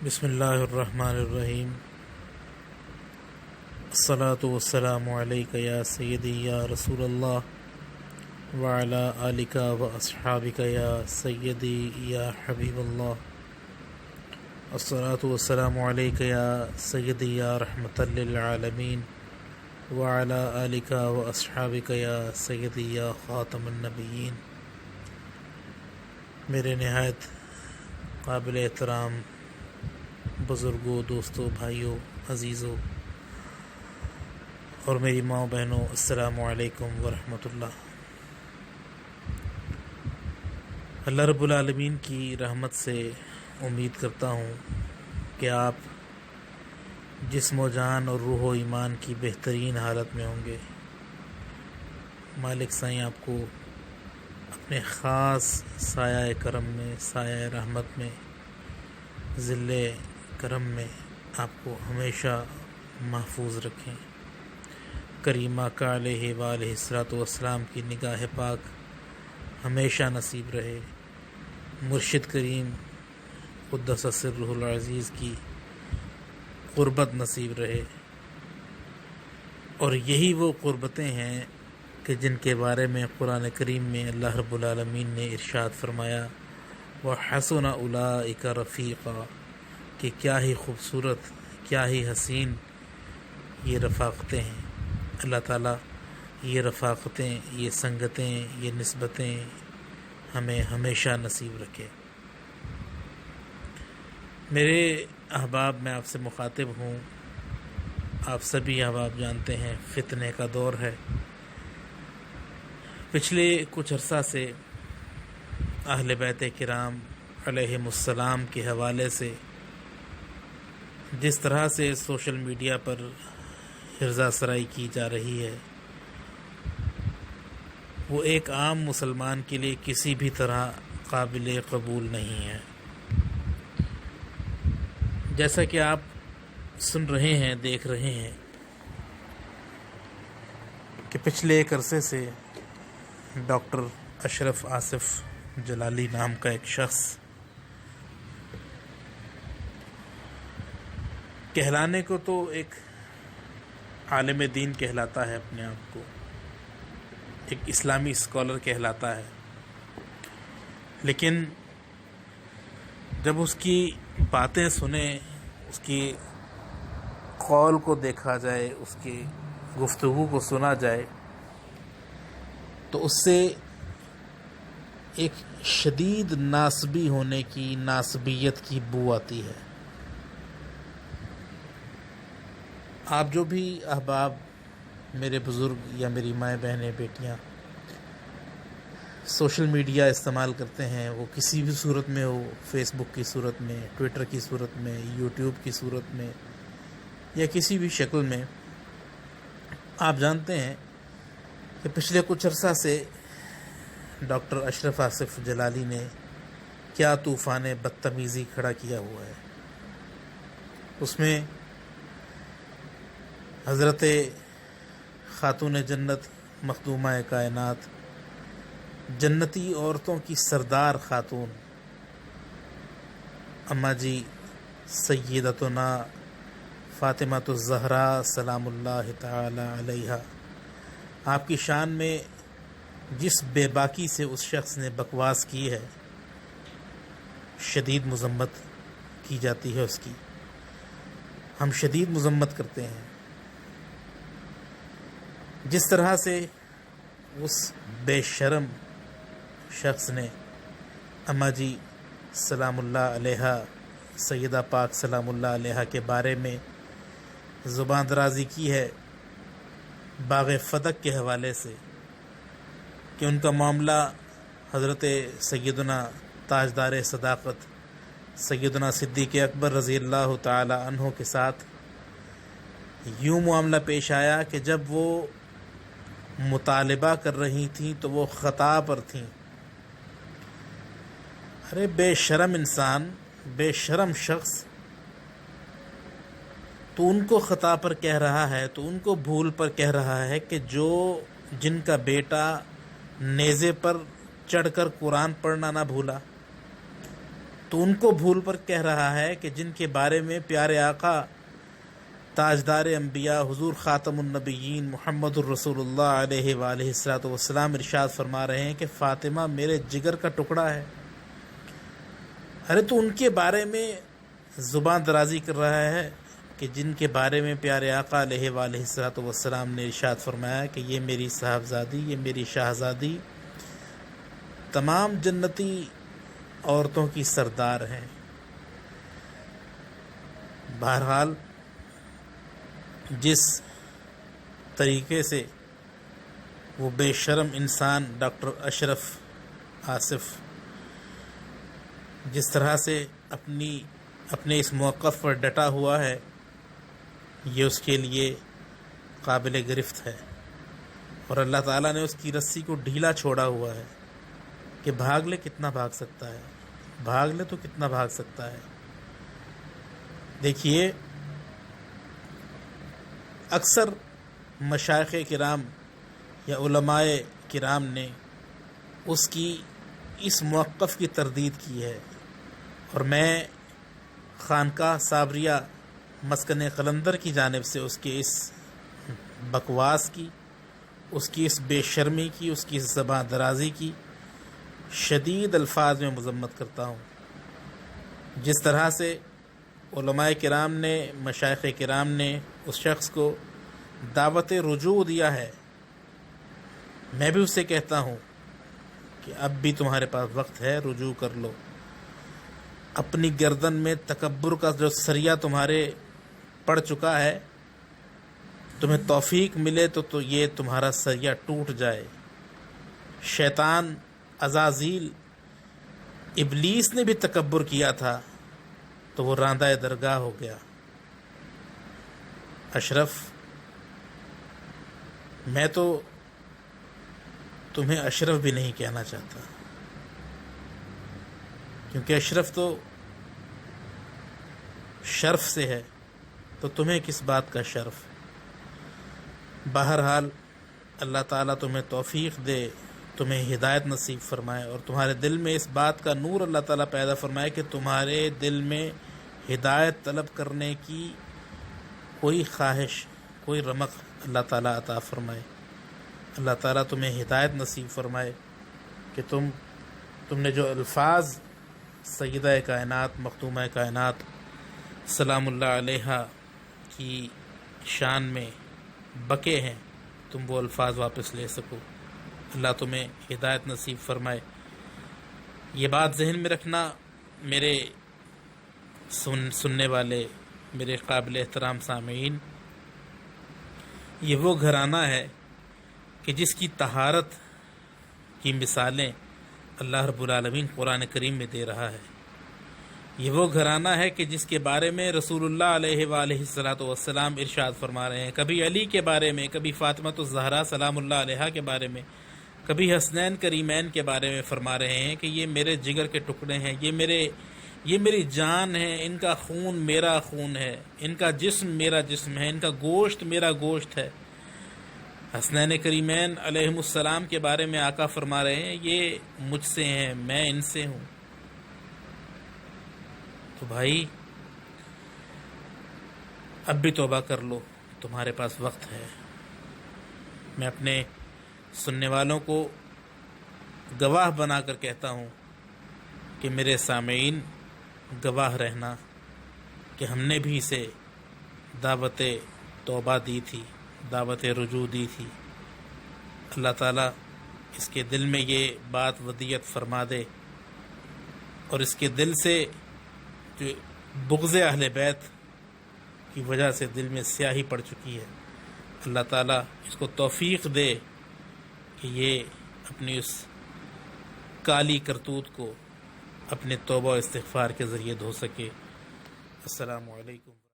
بسم اللہ الرحمن الرحیم الصلاۃ والسلام علیک یا سیدی یا رسول اللہ وعلی آلک و اصحابک یا سیدی یا حبیب اللہ الصلاۃ والسلام علیک یا سیدی یا رحمۃ للعالمین وعلی آلک و اصحابک یا سیدی یا خاتم النبیین۔ میرے نہایت قابل احترام بزرگوں، دوستوں، بھائیوں، عزیزوں اور میری ماں بہنوں، السلام علیکم ورحمۃ اللہ۔ اللہ رب العالمین کی رحمت سے امید کرتا ہوں کہ آپ جسم و جان اور روح و ایمان کی بہترین حالت میں ہوں گے۔ مالک سائیں آپ کو اپنے خاص سایہ کرم میں، سایہ رحمت میں، ظل کرم میں آپ کو ہمیشہ محفوظ رکھیں۔ کریمہ کا علیہ وآلہ الصلوۃ والسلام کی نگاہ پاک ہمیشہ نصیب رہے۔ مرشد کریم قدس سرہ العزیز کی قربت نصیب رہے، اور یہی وہ قربتیں ہیں کہ جن کے بارے میں قرآن کریم میں اللہ رب العالمین نے ارشاد فرمایا وَحَسُنَ أُولَئِكَ رَفِيقًا، کہ کیا ہی خوبصورت، کیا ہی حسین یہ رفاقتیں ہیں۔ اللہ تعالیٰ یہ رفاقتیں، یہ سنگتیں، یہ نسبتیں ہمیں ہمیشہ نصیب رکھے۔ میرے احباب، میں آپ سے مخاطب ہوں۔ آپ سبھی احباب جانتے ہیں فتنے کا دور ہے۔ پچھلے کچھ عرصہ سے اہل بیت کرام علیہم السلام کے حوالے سے جس طرح سے سوشل میڈیا پر ہرزہ سرائی کی جا رہی ہے، وہ ایک عام مسلمان کے لیے کسی بھی طرح قابل قبول نہیں ہے۔ جیسا کہ آپ سن رہے ہیں، دیکھ رہے ہیں کہ پچھلے ایک عرصے سے ڈاکٹر اشرف آصف جلالی نام کا ایک شخص کہلانے کو تو ایک عالم دین کہلاتا ہے، اپنے آپ کو ایک اسلامی اسکالر کہلاتا ہے، لیکن جب اس کی باتیں سنیں، اس کی قول کو دیکھا جائے، اس کی گفتگو کو سنا جائے، تو اس سے ایک شدید ناسبی ہونے کی، ناسبیت کی بو آتی ہے۔ آپ جو بھی احباب، میرے بزرگ یا میری مائیں بہنیں، بیٹیاں سوشل میڈیا استعمال کرتے ہیں، وہ کسی بھی صورت میں ہو، فیس بک کی صورت میں، ٹویٹر کی صورت میں، یوٹیوب کی صورت میں، یا کسی بھی شکل میں، آپ جانتے ہیں کہ پچھلے کچھ عرصہ سے ڈاکٹر اشرف آصف جلالی نے کیا طوفان بدتمیزی کھڑا کیا ہوا ہے۔ اس میں حضرت خاتون جنت، مخدومہ کائنات، جنتی عورتوں کی سردار خاتون اماں جی سیدتنا فاطمہ الزہراء سلام اللہ تعالی علیہا، آپ کی شان میں جس بے باکی سے اس شخص نے بکواس کی ہے، شدید مذمت کی جاتی ہے اس کی۔ ہم شدید مذمت کرتے ہیں جس طرح سے اس بے شرم شخص نے اماں جی سلام اللہ علیہا، سیدہ پاک سلام اللہ علیہا کے بارے میں زبان درازی کی ہے باغ فتق کے حوالے سے، کہ ان کا معاملہ حضرت سیدنا تاجدار صداقت سیدنا صدیق اکبر رضی اللہ تعالی عنہ کے ساتھ یوں معاملہ پیش آیا کہ جب وہ مطالبہ کر رہی تھیں تو وہ خطا پر تھیں۔ ارے بے شرم انسان، بے شرم شخص، تو ان کو خطا پر کہہ رہا ہے، تو ان کو بھول پر کہہ رہا ہے کہ جن کا بیٹا نیزے پر چڑھ کر قرآن پڑھنا نہ بھولا، تو ان کو بھول پر کہہ رہا ہے کہ جن کے بارے میں پیارے آقا تاجدار انبیاء حضور خاتم النبیین محمد الرسول اللہ علیہ وآلہ الصلوۃ والسلام ارشاد فرما رہے ہیں کہ فاطمہ میرے جگر کا ٹکڑا ہے۔ ارے تو ان کے بارے میں زبان درازی کر رہا ہے کہ جن کے بارے میں پیارے آقا علیہ وآلہ الصلوۃ والسلام نے ارشاد فرمایا کہ یہ میری صاحبزادی، یہ میری شاہزادی تمام جنتی عورتوں کی سردار ہیں۔ بہرحال جس طریقے سے وہ بے شرم انسان ڈاکٹر اشرف آصف جس طرح سے اپنے اس موقف پر ڈٹا ہوا ہے، یہ اس کے لیے قابل گرفت ہے، اور اللہ تعالیٰ نے اس کی رسی کو ڈھیلا چھوڑا ہوا ہے کہ بھاگ لے کتنا بھاگ سکتا ہے، بھاگ لے تو کتنا بھاگ سکتا ہے۔ دیکھیے اکثر مشائخ کرام یا علماء کرام نے اس کی اس موقف کی تردید کی ہے، اور میں خانقاہ صابریہ مسکن قلندر کی جانب سے اس کے اس بکواس کی، اس کی اس بے شرمی کی، اس کی اس زبان درازی کی شدید الفاظ میں مذمت کرتا ہوں۔ جس طرح سے علماء کرام نے، مشائخ کرام نے اس شخص کو دعوت رجوع دیا ہے، میں بھی اسے کہتا ہوں کہ اب بھی تمہارے پاس وقت ہے، رجوع کر لو۔ اپنی گردن میں تکبر کا جو سریا تمہارے پڑ چکا ہے، تمہیں توفیق ملے تو یہ تمہارا سریا ٹوٹ جائے۔ شیطان عزازیل ابلیس نے بھی تکبر کیا تھا تو وہ راندہ درگاہ ہو گیا۔ اشرف، میں تو تمہیں اشرف بھی نہیں کہنا چاہتا، کیونکہ اشرف تو شرف سے ہے، تو تمہیں کس بات کا شرف۔ بہرحال اللہ تعالیٰ تمہیں توفیق دے، تمہیں ہدایت نصیب فرمائے، اور تمہارے دل میں اس بات کا نور اللہ تعالیٰ پیدا فرمائے کہ تمہارے دل میں ہدایت طلب کرنے کی کوئی خواہش، کوئی رمق اللہ تعالیٰ عطا فرمائے۔ اللہ تعالیٰ تمہیں ہدایت نصیب فرمائے کہ تم نے جو الفاظ سیدہ کائنات، مخدومہ کائنات سلام اللہ علیہا کی شان میں بکے ہیں، تم وہ الفاظ واپس لے سکو۔ اللہ تمہیں ہدایت نصیب فرمائے۔ یہ بات ذہن میں رکھنا میرے سننے والے، میرے قابل احترام سامعین، یہ وہ گھرانہ ہے کہ جس کی طہارت کی مثالیں اللہ رب العالمین قرآن کریم میں دے رہا ہے۔ یہ وہ گھرانہ ہے کہ جس کے بارے میں رسول اللہ علیہ وآلہ الصلوۃ والسلام ارشاد فرما رہے ہیں، کبھی علی کے بارے میں، کبھی فاطمۃ الزہرا سلام اللہ علیہا کے بارے میں، کبھی حسنین کریمین کے بارے میں فرما رہے ہیں کہ یہ میرے جگر کے ٹکڑے ہیں، یہ میری جان ہے، ان کا خون میرا خون ہے، ان کا جسم میرا جسم ہے، ان کا گوشت میرا گوشت ہے۔ حسنین کریمین علیہم السلام کے بارے میں آقا فرما رہے ہیں یہ مجھ سے ہیں، میں ان سے ہوں۔ تو بھائی اب بھی توبہ کر لو، تمہارے پاس وقت ہے۔ میں اپنے سننے والوں کو گواہ بنا کر کہتا ہوں کہ میرے سامعین گواہ رہنا کہ ہم نے بھی اسے دعوت توبہ دی تھی، دعوت رجوع دی تھی۔ اللہ تعالیٰ اس کے دل میں یہ بات ودیعت فرما دے، اور اس کے دل سے جو بغض اہل بیت کی وجہ سے دل میں سیاہی پڑ چکی ہے، اللہ تعالیٰ اس کو توفیق دے کہ یہ اپنی اس کالی کرتوت کو اپنے توبہ و استغفار کے ذریعے دھو سکے۔ السلام علیکم۔